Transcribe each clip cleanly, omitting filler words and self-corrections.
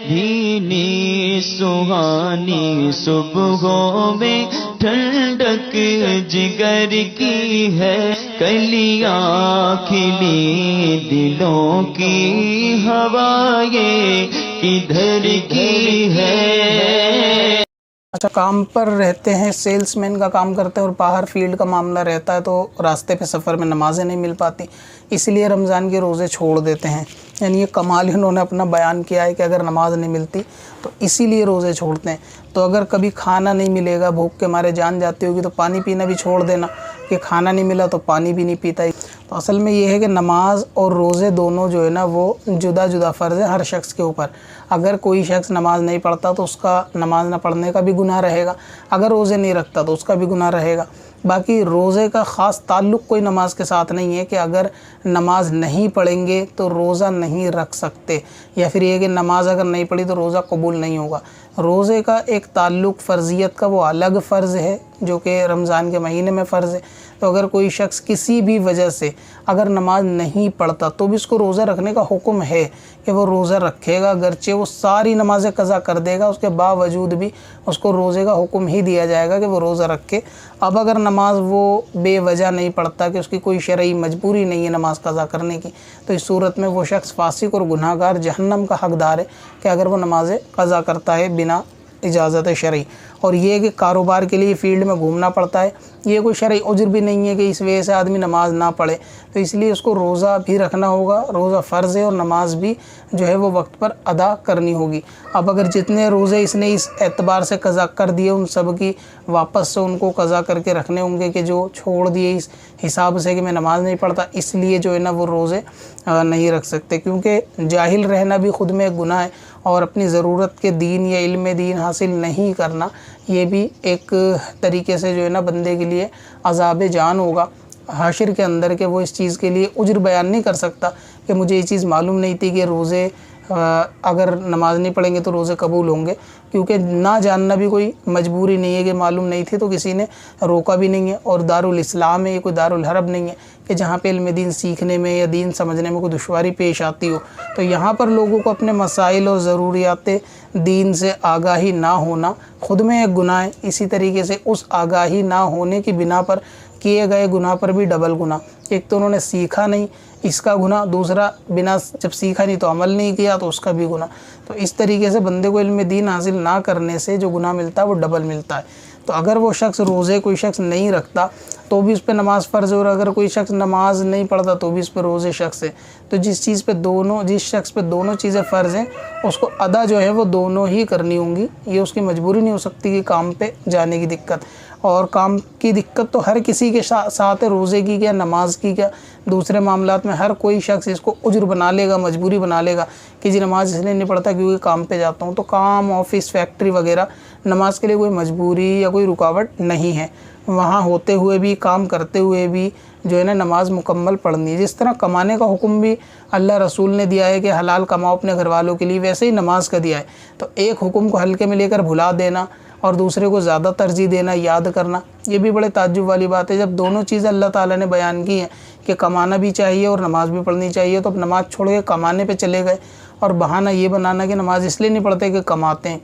بھینی سہانی صبحوں میں ٹھنڈک جگر کی ہے، کلیاں کھلی دلوں کی ہوائیں کدھر کی ہے۔ اچھا، کام پر رہتے ہیں، سیلس مین کا کام کرتے ہیں اور باہر فیلڈ کا معاملہ رہتا ہے، تو راستے پہ سفر میں نمازیں نہیں مل پاتی، اس لیے رمضان کے روزے چھوڑ دیتے ہیں۔ یعنی یہ کمال انہوں نے اپنا بیان کیا ہے کہ اگر نماز نہیں ملتی تو اسی لیے روزے چھوڑتے ہیں۔ تو اگر کبھی کھانا نہیں ملے گا، بھوک کے مارے جان جاتی ہوگی، تو پانی پینا بھی چھوڑ دینا کہ کھانا نہیں ملا تو پانی بھی نہیں پیتا۔ تو اصل میں یہ ہے کہ نماز اور روزے دونوں جو ہے نا وہ جدا جدا فرض ہے ہر شخص کے اوپر۔ اگر کوئی شخص نماز نہیں پڑھتا تو اس کا نماز نہ پڑھنے کا بھی گناہ رہے گا، اگر روزے نہیں رکھتا تو اس کا بھی گناہ رہے گا۔ باقی روزے کا خاص تعلق کوئی نماز کے ساتھ نہیں ہے کہ اگر نماز نہیں پڑھیں گے تو روزہ نہیں رکھ سکتے، یا پھر یہ کہ نماز اگر نہیں پڑھی تو روزہ قبول نہیں ہوگا۔ روزے کا ایک تعلق فرضیت کا وہ الگ فرض ہے جو کہ رمضان کے مہینے میں فرض ہے۔ تو اگر کوئی شخص کسی بھی وجہ سے اگر نماز نہیں پڑھتا تو بھی اس کو روزہ رکھنے کا حکم ہے کہ وہ روزہ رکھے گا، اگرچہ وہ ساری نمازیں قضا کر دے گا، اس کے باوجود بھی اس کو روزے کا حکم ہی دیا جائے گا کہ وہ روزہ رکھے۔ اب اگر نماز وہ بے وجہ نہیں پڑھتا کہ اس کی کوئی شرعی مجبوری نہیں ہے نماز قضا کرنے کی، تو اس صورت میں وہ شخص فاسق اور گناہ گار جہنم کا حقدار ہے کہ اگر وہ نمازیں قضا کرتا ہے بنا اجازت شرعی۔ اور یہ کہ کاروبار کے لیے فیلڈ میں گھومنا پڑتا ہے، یہ کوئی شرعی عذر بھی نہیں ہے کہ اس وجہ سے آدمی نماز نہ پڑھے، تو اس لیے اس کو روزہ بھی رکھنا ہوگا۔ روزہ فرض ہے اور نماز بھی جو ہے وہ وقت پر ادا کرنی ہوگی۔ اب اگر جتنے روزے اس نے اس اعتبار سے قضا کر دیے ان سب کی واپس سے ان کو قضا کر کے رکھنے ہوں گے کہ جو چھوڑ دیے اس حساب سے کہ میں نماز نہیں پڑھتا، اس لیے جو ہے نا وہ روزے نہیں رکھ سکتے، کیونکہ جاہل رہنا بھی خود میں ایک گناہ ہے، اور اپنی ضرورت کے دین یا علم دین حاصل نہیں کرنا یہ بھی ایک طریقے سے جو ہے نا بندے کے لیے عذاب جان ہوگا حاشر کے اندر، کہ وہ اس چیز کے لیے عذر بیان نہیں کر سکتا کہ مجھے یہ چیز معلوم نہیں تھی کہ روزے اگر نماز نہیں پڑھیں گے تو روزے قبول ہوں گے، کیونکہ نہ جاننا بھی کوئی مجبوری نہیں ہے کہ معلوم نہیں تھی تو کسی نے روکا بھی نہیں ہے، اور دارالاسلام ہے، یہ کوئی دارالحرب نہیں ہے کہ جہاں پہ علم دین سیکھنے میں یا دین سمجھنے میں کوئی دشواری پیش آتی ہو۔ تو یہاں پر لوگوں کو اپنے مسائل اور ضروریات دین سے آگاہی نہ ہونا خود میں ایک گناہ ہے، اسی طریقے سے اس آگاہی نہ ہونے کی بنا پر کیے گئے گناہ پر بھی ڈبل گناہ۔ ایک تو انہوں نے سیکھا نہیں، اس کا گناہ، دوسرا بنا جب سیکھا نہیں تو عمل نہیں کیا تو اس کا بھی گناہ۔ تو اس طریقے سے بندے کو علم دین حاصل نہ کرنے سے جو گناہ ملتا ہے وہ ڈبل ملتا ہے۔ تو اگر وہ شخص روزے کوئی شخص نہیں رکھتا تو بھی اس پہ نماز فرض ہے، اور اگر کوئی شخص نماز نہیں پڑھتا تو بھی اس پہ روزے شخص ہے۔ تو جس شخص پہ دونوں چیزیں فرض ہیں اس کو ادا جو ہے وہ دونوں ہی کرنی ہوں گی، یہ اس کی مجبوری نہیں ہو سکتی کہ کام پہ جانے کی دقت، اور کام کی دقت تو ہر کسی کے ساتھ ہے، روزے کی کیا، نماز کی کیا، دوسرے معاملات میں ہر کوئی شخص اس کو عذر بنا لے گا، مجبوری بنا لے گا کہ جی نماز اس لیے نہیں پڑھتا کیونکہ کام پہ جاتا ہوں۔ تو کام، آفس، فیکٹری وغیرہ نماز کے لیے کوئی مجبوری یا کوئی رکاوٹ نہیں ہے، وہاں ہوتے ہوئے بھی، کام کرتے ہوئے بھی جو ہے نا نماز مکمل پڑھنی ہے۔ جس طرح کمانے کا حکم بھی اللہ رسول نے دیا ہے کہ حلال کماؤ اپنے گھر والوں کے لیے، ویسے ہی نماز کا دیا ہے۔ تو ایک حکم کو ہلکے میں لے کر بھلا دینا اور دوسرے کو زیادہ ترجیح دینا، یاد کرنا، یہ بھی بڑے تعجب والی بات ہے۔ جب دونوں چیزیں اللہ تعالیٰ نے بیان کی ہیں کہ کمانا بھی چاہیے اور نماز بھی پڑھنی چاہیے، تو اب نماز چھوڑ کے کمانے پہ چلے گئے، اور بہانہ یہ بنانا کہ نماز اس لیے نہیں پڑھتے کہ کماتے ہیں،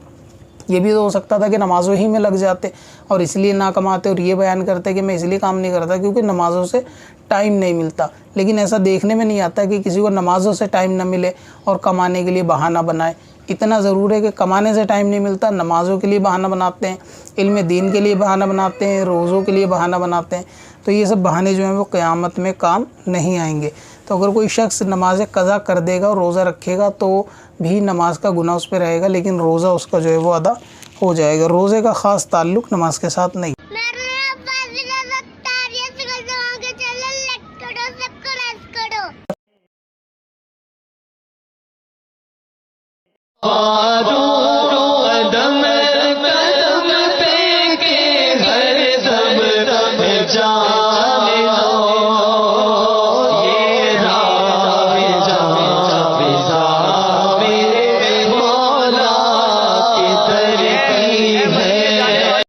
یہ بھی تو ہو سکتا تھا کہ نمازوں ہی میں لگ جاتے اور اس لیے نہ کماتے، اور یہ بیان کرتے کہ میں اس لیے کام نہیں کرتا کیونکہ نمازوں سے ٹائم نہیں ملتا۔ لیکن ایسا دیکھنے میں نہیں آتا کہ کسی کو نمازوں سے ٹائم نہ ملے اور کمانے کے لیے بہانہ بنائے۔ اتنا ضرور ہے کہ کمانے سے ٹائم نہیں ملتا، نمازوں کے لیے بہانہ بناتے ہیں، علم دین کے لیے بہانہ بناتے ہیں، روزوں کے لیے بہانہ بناتے ہیں۔ تو یہ سب بہانے جو ہیں وہ قیامت میں کام نہیں آئیں گے۔ تو اگر کوئی شخص نماز قضا کر دے گا اور روزہ رکھے گا تو بھی نماز کا گناہ اس پہ رہے گا، لیکن روزہ اس کا جو ہے وہ ادا ہو جائے گا۔ روزے کا خاص تعلق نماز کے ساتھ نہیں۔